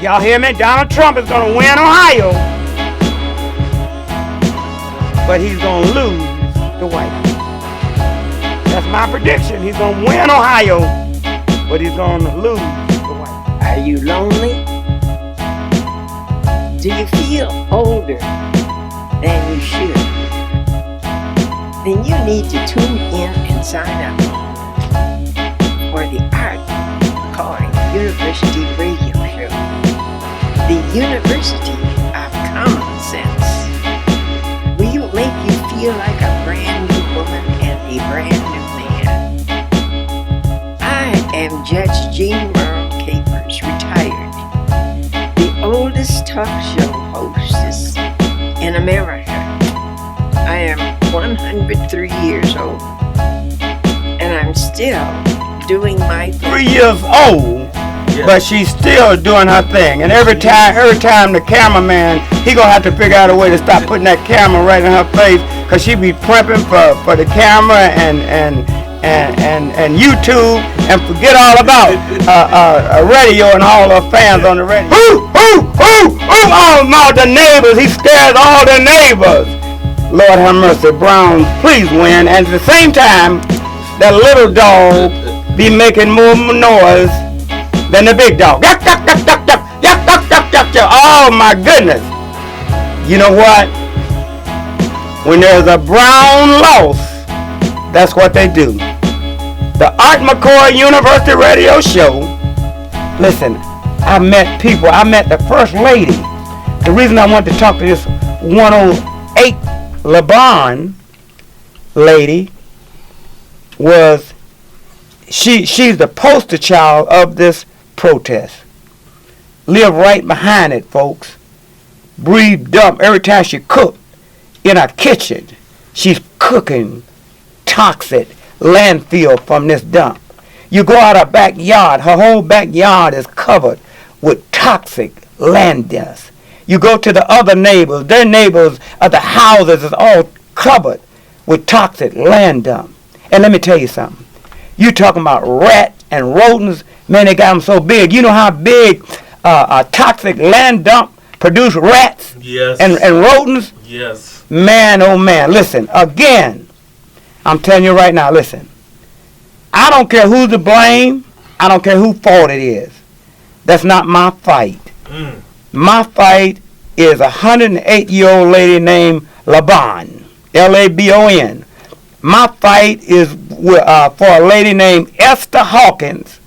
Y'all hear me? Donald Trump is going to win Ohio, but he's going to lose the White House. That's my prediction. He's going to win Ohio, but he's going to lose the White House. Are you lonely? Do you feel older than you should? Then you need to tune in and sign up for the Art Calling University Radio Show. The University of Common Sense. Will make you feel like a brand new woman and a brand new man. I am Judge Jean Merle Capers, retired. The oldest talk show hostess in America. I am 103 years old, and I'm still doing my thing. 3 years old, but she's still doing her thing. And every time the cameraman, he gonna have to figure out a way to stop putting that camera right in her face, cause she be primping for the camera and YouTube, and forget all about radio and all her fans on the radio. Oh no, the neighbors, he scares all the neighbors. Lord have mercy, Browns, please win. And at the same time, that little dog be making more noise than the big dog. Oh my goodness. You know what? When there's a Brown loss, that's what they do. The Art McCoy University Radio Show. Listen, I met people. I met the First Lady. The reason I wanted to talk to this 108 LeBron lady was she's the poster child of this protest. Live right behind it, folks. Breathe dump every time she cooked in her kitchen. She's cooking toxic landfill from this dump. You go out her backyard, her whole backyard is covered with toxic land dust. You go to the other neighbors, their neighbors of the houses is all covered with toxic land dump. And let me tell you something. You talking about rats and rodents, man, they got them so big. You know how big a toxic land dump produce rats and rodents? Yes. Man, oh man, listen, again, I'm telling you right now, listen. I don't care who's to blame. I don't care whose fault it is. That's not my fight. My fight is a 108-year-old lady named Labon, Labon. My fight is for a lady named Esther Hawkins.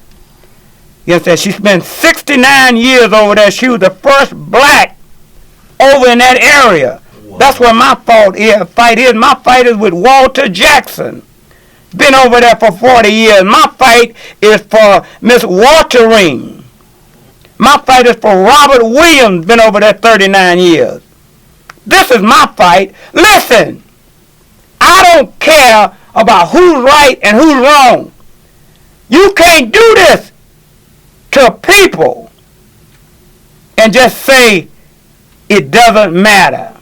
You understand? She spent 69 years over there. She was the first black over in that area. Wow. That's where my fight is. My fight is with Walter Jackson. Been over there for 40 years. My fight is for Miss Watering. My fight is for Robert Williams, been over there 39 years. This is my fight. Listen, I don't care about who's right and who's wrong. You can't do this to people and just say it doesn't matter.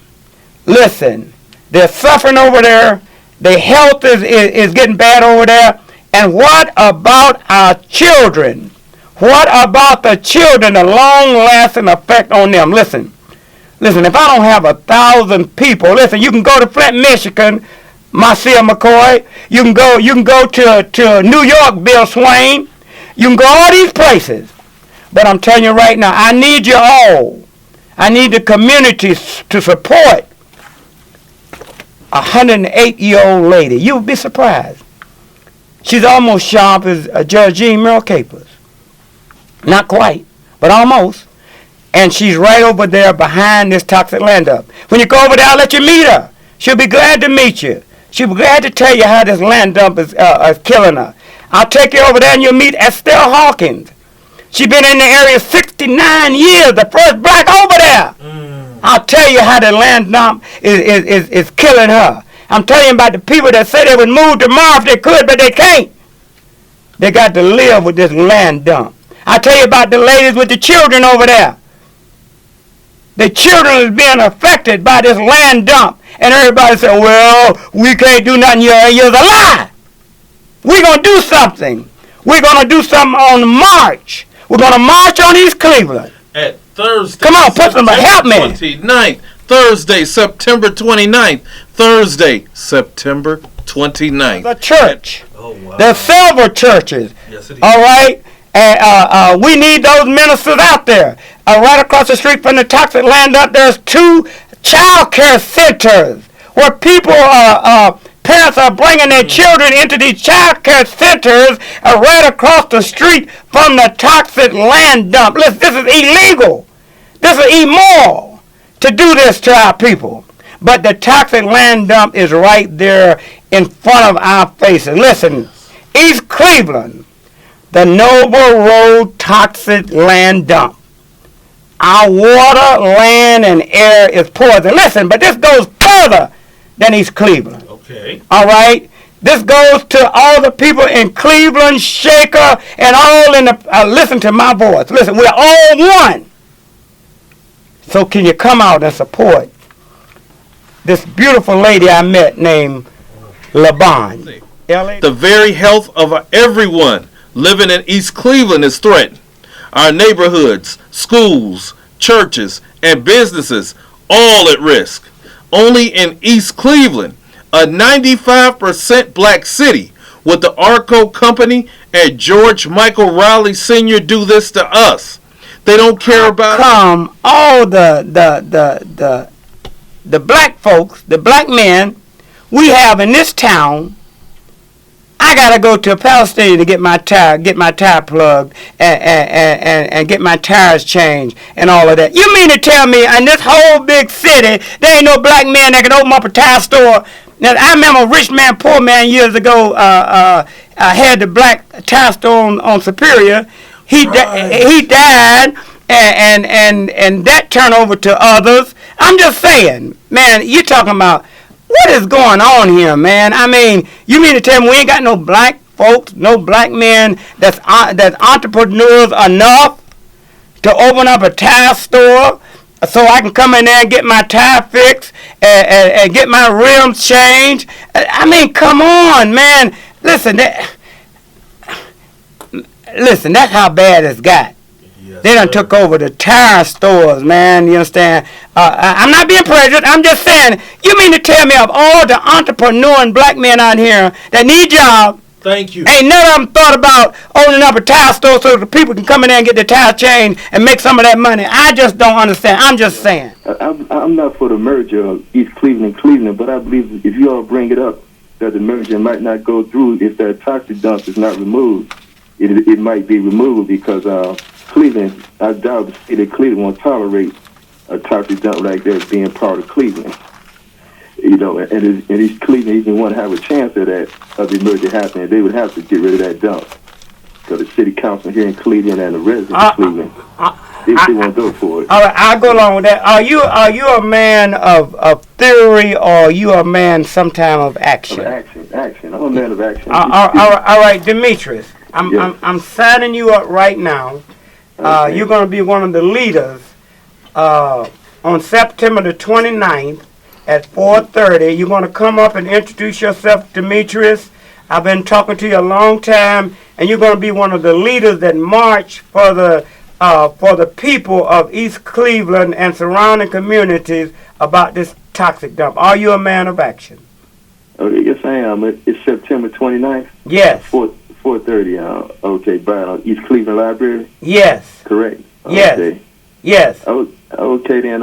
Listen, they're suffering over there. Their health is getting bad over there. And what about our children? What about the children, the long-lasting effect on them? Listen, if I don't have 1,000 people, listen, you can go to Flint, Michigan, Marcia McCoy. You can go to New York, Bill Swain. You can go all these places. But I'm telling you right now, I need you all. I need the community to support a 108-year-old lady. You'll be surprised. She's almost sharp as Judge Jean Merle Capers. Not quite, but almost. And she's right over there behind this toxic land dump. When you go over there, I'll let you meet her. She'll be glad to meet you. She'll be glad to tell you how this land dump is killing her. I'll take you over there and you'll meet Esther Hawkins. She's been in the area 69 years, the first black over there. I'll tell you how the land dump is killing her. I'm telling you about the people that say they would move tomorrow if they could, but they can't. They got to live with this land dump. I'll tell you about the ladies with the children over there. The children is being affected by this land dump. And everybody said, well, we can't do nothing. You're a lie. We're going to do something. We're going to do something on March. We're going to march on East Cleveland. At Thursday. Come on, put some, help me. 29th. Thursday, September 29th. Thursday, September 29th. The church. Oh, wow. There's several churches. Yes, it is. All right? And we need those ministers out there. Right across the street from the toxic land up, there's 2 child care centers where people parents are bringing their children into these child care centers right across the street from the toxic land dump. Listen, this is illegal. This is immoral to do this to our people. But the toxic land dump is right there in front of our faces. Listen, East Cleveland, the Noble Road toxic land dump. Our water, land, and air is poison. Listen, but this goes further than East Cleveland. Okay. All right? This goes to all the people in Cleveland, Shaker, and all in the... listen to my voice. Listen, we're all one. So can you come out and support this beautiful lady I met named LaBon? The very health of everyone living in East Cleveland is threatened. Our neighborhoods, schools, churches, and businesses all at risk. Only in East Cleveland, a 95% black city, would the Arco Company and George Michael Riley Sr. do this to us. They don't care about all the black folks, the black men we have in this town. I gotta go to Palestine to get my tire plugged and get my tires changed and all of that. You mean to tell me in this whole big city there ain't no black man that can open up a tire store? Now I remember Rich Man Poor Man years ago had the black tire store on Superior. He died and that turned over to others. I'm just saying, man, you talking about what is going on here, man? I mean, you mean to tell me we ain't got no black folks, no black men that's entrepreneurs enough to open up a tire store so I can come in there and get my tire fixed and get my rims changed? I mean, come on, man. Listen, that's how bad it's got. Yes, they done took over the tire stores, man. You understand? I'm not being prejudiced. I'm just saying, you mean to tell me of all the entrepreneuring black men out here that need jobs, thank you, ain't none of them thought about opening up a tire store so the people can come in there and get their tire changed and make some of that money? I just don't understand. I'm just saying. I'm not for the merger of East Cleveland and Cleveland, but I believe if you all bring it up that the merger might not go through if that toxic dump is not removed. It might be removed because Cleveland, I doubt the state of Cleveland won't tolerate a toxic dump like that being part of Cleveland. You know, and East Cleveland even want to have a chance of that, of the merger happening. They would have to get rid of that dump. Because the city council here in Cleveland and the residents of Cleveland, they won't go for it. All right, I'll go along with that. Are you a man of theory, or are you a man sometime of action? Action. I'm a man of action. All right, Demetrius. I'm signing you up right now. Okay. You're going to be one of the leaders on September the 29th at 4:30. You're going to come up and introduce yourself, Demetrius. I've been talking to you a long time, and you're going to be one of the leaders that march for the people of East Cleveland and surrounding communities about this toxic dump. Are you a man of action? Okay, yes, I am. It's September 29th? Yes. 4:30. Okay, by East Cleveland Library? Yes. Correct? Yes. Okay. Yes. Okay, then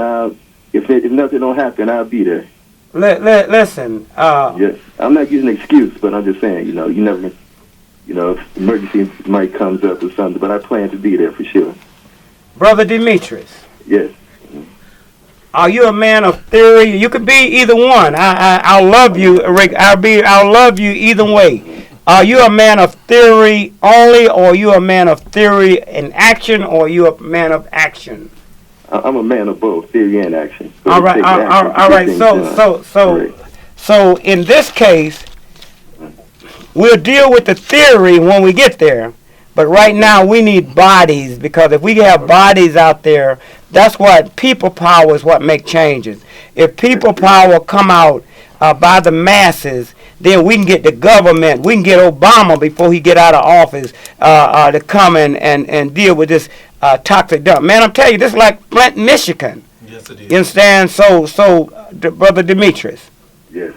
if nothing don't happen, I'll be there. Listen. Yes. I'm not using an excuse, but I'm just saying, you never, if emergency might comes up or something, but I plan to be there for sure. Brother Demetrius. Yes. Are you a man of theory? You could be either one. I'll love you, Rick. I'll love you either way. Are you a man of theory only, or are you a man of theory and action, or are you a man of action? I'm a man of both theory and action. So all right. So in this case, we'll deal with the theory when we get there. But right now we need bodies, because if we have bodies out there, that's what people power is what make changes. If people power come out by the masses, then we can get the government, we can get Obama before he get out of office to come and deal with this toxic dump. Man, I'm telling you, this is like Flint, Michigan. Yes, it is. You understand? So, Brother Demetrius. Yes.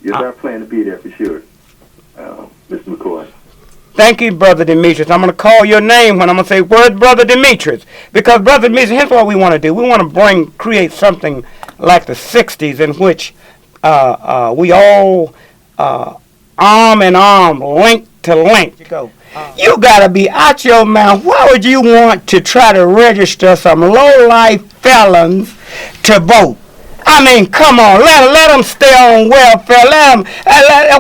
Yes, I plan to be there for sure, Mr. McCoy. Thank you, Brother Demetrius. I'm going to call your name when I'm going to say, where's Brother Demetrius? Because, Brother Demetrius, here's what we want to do. We want to create something like the 60s in which we all arm in arm, link to link. You got to be out your mouth. Why would you want to try to register some low-life felons to vote? I mean, come on, let them stay on welfare.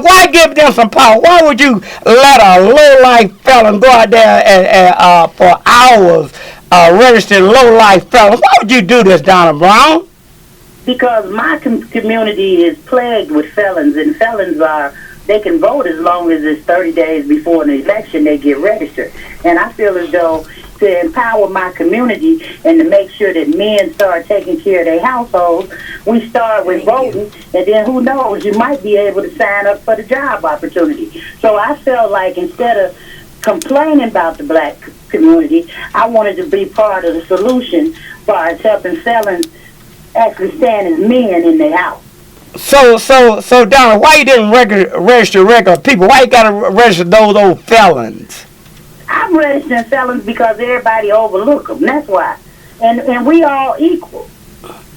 Why give them some power? Why would you let a low-life felon go out there and for hours register low-life felons? Why would you do this, Donna Brown? Because my community is plagued with felons, and felons they can vote as long as it's 30 days before an election they get registered. And I feel as though to empower my community and to make sure that men start taking care of their households, we start with voting, and then who knows, you might be able to sign up for the job opportunity. So I felt like instead of complaining about the black community, I wanted to be part of the solution for us helping felons actually stand as men in their house. So, Donna, why you didn't register regular people? Why you got to register those old felons? I'm registering felons because everybody overlook them. That's why. And we all equal.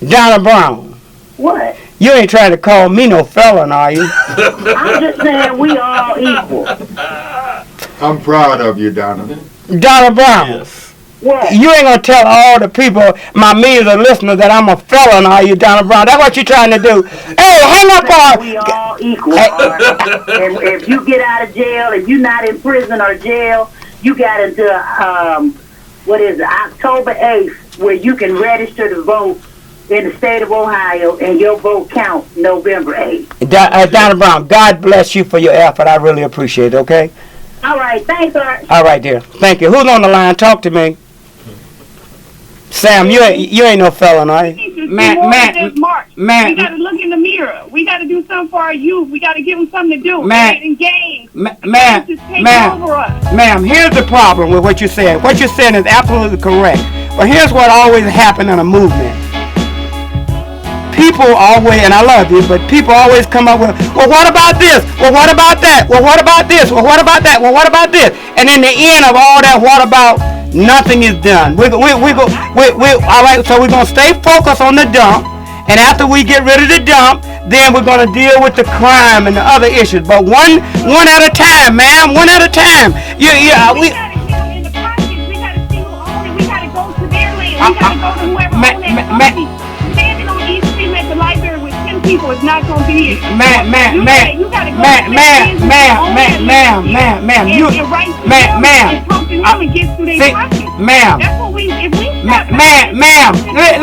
Donna Brown. What? You ain't trying to call me no felon, are you? I'm just saying we all equal. I'm proud of you, Donna. Donna Brown. Yes. What? You ain't gonna tell all the people, my millions of listeners, that I'm a felon, are you, Donna Brown? That's what you're trying to do. Hey, hang up on. We all equal. And if you get out of jail, if you're not in prison or jail, you got until October 8th, where you can register to vote in the state of Ohio, and your vote counts November 8th. Donna Brown, God bless you for your effort. I really appreciate it, okay? All right, thanks, Art. All right, dear. Thank you. Who's on the line? Talk to me. Sam, you ain't no felon, are you? Man, we got to look in the mirror. We got to do something for our youth. We got to give them something to do. And games. Ma'am, here's the problem with what you're saying. What you're saying is absolutely correct. But here's what always happens in a movement. People always, and I love you, but people always come up with, well, what about this? Well, what about that? Well, what about this? Well, what about that? Well, what about this? And in the end of all that, what about? Nothing is done. All right, so we're going to stay focused on the dump, and after we get rid of the dump, then we're going to deal with the crime and the other issues. But one at a time, ma'am, one at a time. We got to get them in the pockets. We got to see who owns it. We got to go to their land. We got to go to whoever owns that property. Standing on East Street at the library with 10 people is not going to be it. Ma'am,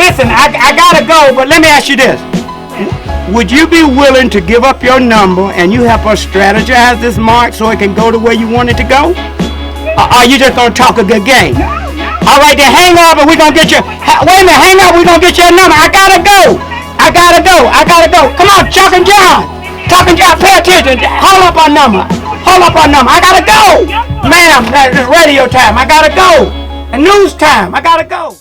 listen, I gotta go, but let me ask you this. Would you be willing to give up your number and you help us strategize this, Mark, so it can go to where you want it to go? Or are you just gonna talk a good game? All right, then hang up and we're gonna get you. Wait a minute, hang up, we're gonna get your number. I gotta go. Come on, Chuck and John. Pay attention. Hold up our number. I gotta go. Ma'am, it's radio time. I gotta go. And news time. I gotta go.